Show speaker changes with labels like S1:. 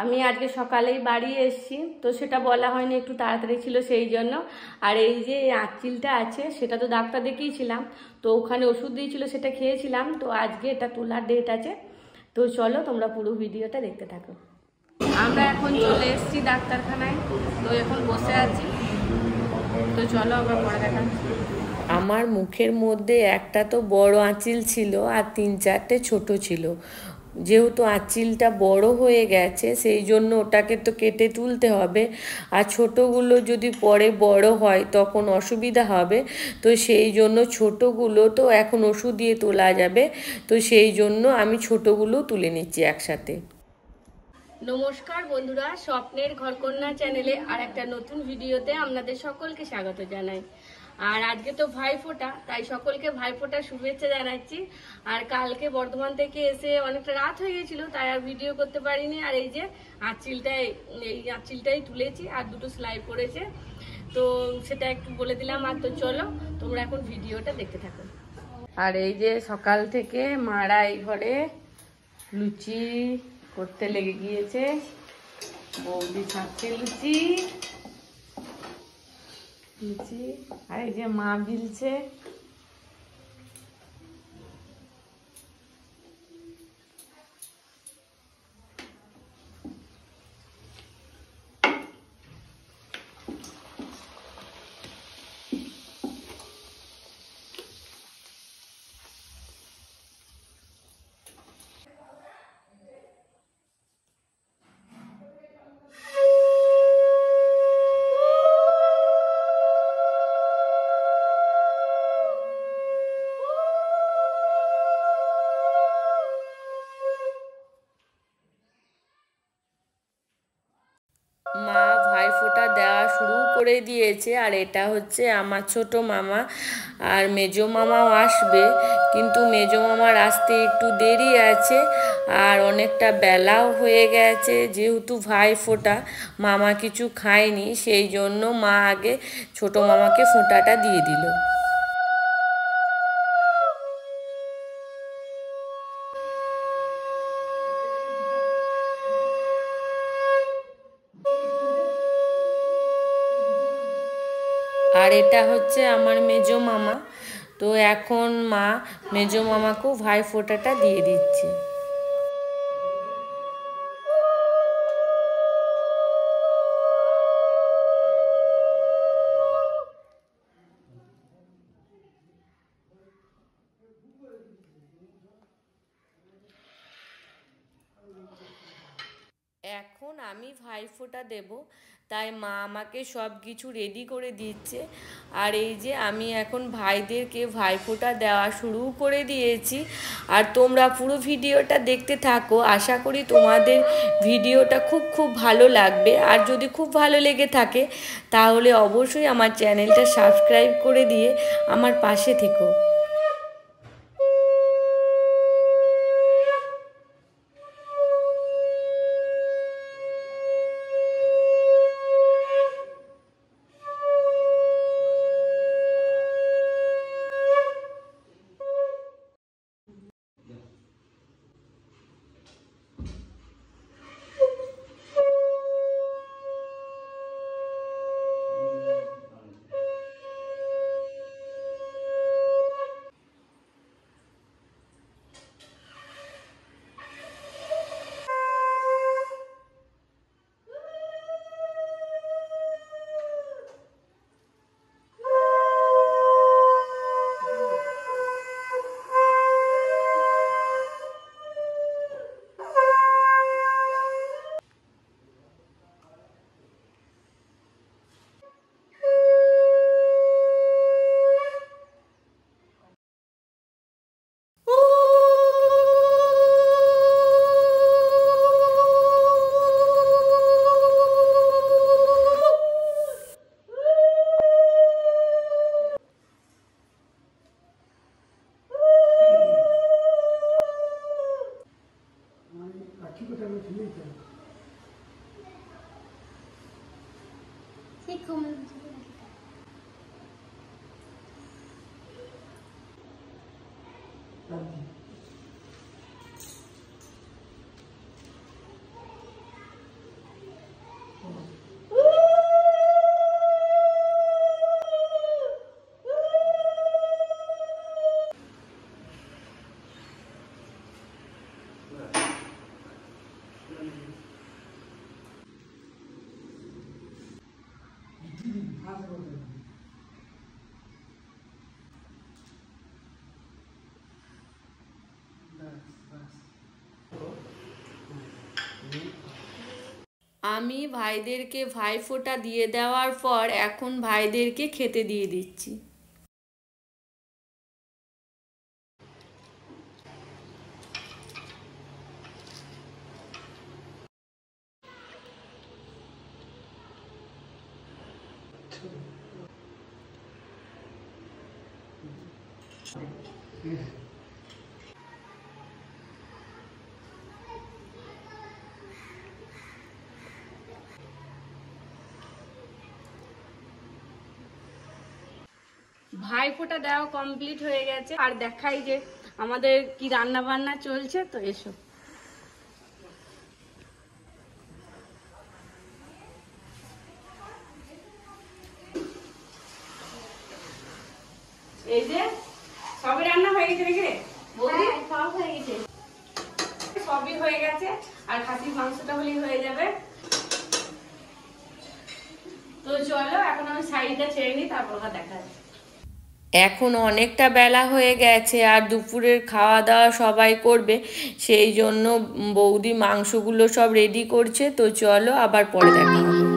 S1: আমি আজকে সকালেই বাড়ি এসেছি, তো সেটা বলা হয়নি, একটু তাড়াতাড়ি ছিল সেই জন্য। আর এই যে আঁচিলটা আছে সেটা তো ডাক্তার দেখিয়েছিলাম, তো ওখানে ওষুধ দিয়েছিল সেটা খেয়েছিলাম, তো আজকে এটা তোলার ডেট আছে। তো চলো তোমরা পুরো ভিডিওটা দেখতে থাকো। আমরা এখন চলে এসেছি ডাক্তারখানায়, তো এখন বসে আছি, তো চলো আবার পরে দেখা। আমার মুখের মধ্যে একটা তো বড় আঁচিল ছিল আর 3-4টে ছোট ছিল। যেহেতু আঁচিলটা বড় হয়ে গেছে সেই জন্য ওটাকে তো কেটে তুলতে হবে, আর ছোটোগুলো যদি পরে বড় হয় তখন অসুবিধা হবে, তো সেই জন্য ছোটোগুলো তো এখন ওষুধ দিয়ে তোলা যাবে, তো সেই জন্য আমি ছোটোগুলো তুলে নিচ্ছি একসাথে। নমস্কার বন্ধুরা, স্বপ্নের ঘরকন্যা চ্যানেলে আর একটা নতুন ভিডিওতে আপনাদের সকলকে স্বাগত জানাই। আর আজকে তো ভাইফোঁটা, তাই সকলকে ভাইফোঁটার শুভেচ্ছা জানাচ্ছি। আর কালকে বর্ধমান থেকে এসে অনেকটা রাত হয়ে গেছিল, তাই আর ভিডিও করতে পারিনি। আর এই যে আঁচিলটাই তুলেছি আর দুটো সেলাই পড়েছে, তো সেটা একটু বলে দিলাম। আর তো চলো তোমরা এখন ভিডিওটা দেখতে থাকো। আর এই যে সকাল থেকে মারা এই ঘরে লুচি করতে লেগে গিয়েছে, বৌদি ছাড়ছে লুচি লুচি, আর এই যে মা বিলছে। মা ভাইফোঁটা দেওয়া শুরু করে দিয়েছে, আর এটা হচ্ছে আমার ছোট মামা, আর মেজো মামাও আসবে, কিন্তু মেজো মামার আসতে একটু দেরি আছে, আর অনেকটা বেলাও হয়ে গেছে। যেহেতু ভাইফোঁটা মামা কিছু খায়নি, সেই জন্য মা আগে ছোট মামাকে ফোঁটাটা দিয়ে দিল। আর এটা হচ্ছে আমার মেজো মামা, তো এখন মা মেজো মামাকেও ভাইফোঁটাটা দিয়ে দিচ্ছে। এখন আমি ভাইফোঁটা দেব, তাই মা আমাকে সব কিছু রেডি করে দিচ্ছে। আর এই যে আমি এখন ভাইদেরকে ভাইফোঁটা দেওয়া শুরু করে দিয়েছি, আর তোমরা পুরো ভিডিওটা দেখতে থাকো। আশা করি তোমাদের ভিডিওটা খুব ভালো লাগবে, আর যদি খুব ভালো লেগে থাকে তাহলে অবশ্যই আমার চ্যানেলটা সাবস্ক্রাইব করে দিয়ে আমার পাশে থেকো। আমি ভাইদেরকে ভাইফোঁটা দিয়ে দেওয়ার পর এখন ভাইদেরকে খেতে দিয়ে দিচ্ছি। ভাইফোঁটা দেওয়া কমপ্লিট হয়ে গেছে, আর দেখাই যে আমাদের কি রান্না বান্না চলছে। তো এসো, এই যে সবই রান্না হয়ে গেছে নাকি রে বৌদি? সব হয়ে গেছে, সবই হয়ে গেছে, আর খাসির মাংসটা হলেই হয়ে যাবে। তো চলো এখন আমি শাড়িটা ছেড়ে নিই, তারপর দেখা যাচ্ছে। এখন অনেকটা বেলা হয়ে গেছে আর দুপুরের খাওয়া দাওয়া সবাই করবে, সেই জন্য বৌদি মাংসগুলো সব রেডি করছে। তো চলো আবার পরে দেখা হবে।